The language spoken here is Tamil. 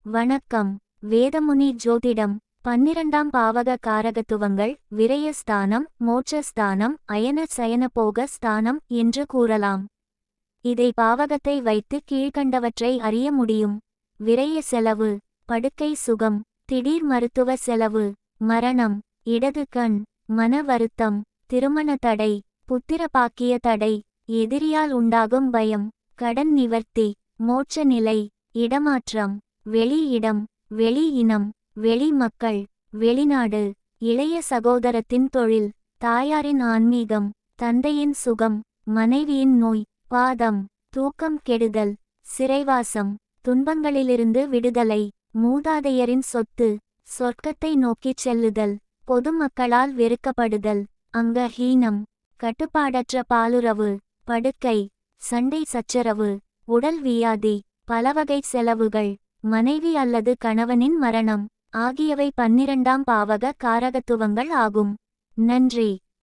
வணக்கம். வேதமுனி ஜோதிடம் 12ஆம் பாவக காரகத்துவங்கள் விரயஸ்தானம், மோட்சஸ்தானம், அயன சயன போக ஸ்தானம் என்று கூறலாம். இதை பாவகத்தை வைத்து கீழ்கண்டவற்றை அறிய முடியும். விரய செலவு, படுக்கை சுகம், திடீர் மருத்துவ செலவு, மரணம், இடது கண், மன வருத்தம், திருமண தடை, புத்திர பாக்கிய தடை, எதிரியால் உண்டாகும் பயம், கடன் நிவர்த்தி, மோட்ச நிலை, இடமாற்றம், வெளி இடம், வெளி இனம், வெளி மக்கள், வெளிநாடு, இளைய சகோதரத்தின் தொழில், தாயாரின் ஆன்மீகம், தந்தையின் சுகம், மனைவியின் நோய், பாதம், தூக்கம் கெடுதல், சிறைவாசம், துன்பங்களிலிருந்து விடுதலை, மூதாதையரின் சொத்து, சொர்க்கத்தை நோக்கிச் செல்லுதல், பொதுமக்களால் வெறுக்கப்படுதல், அங்கஹீனம், கட்டுப்பாடற்ற பாலுறவு, படுக்கை, சண்டை சச்சரவு, உடல் வியாதி, பலவகை செலவுகள், மனைவி அல்லது கணவனின் மரணம் ஆகியவை 12ஆம் பாவக காரகத்துவங்கள் ஆகும். நன்றி.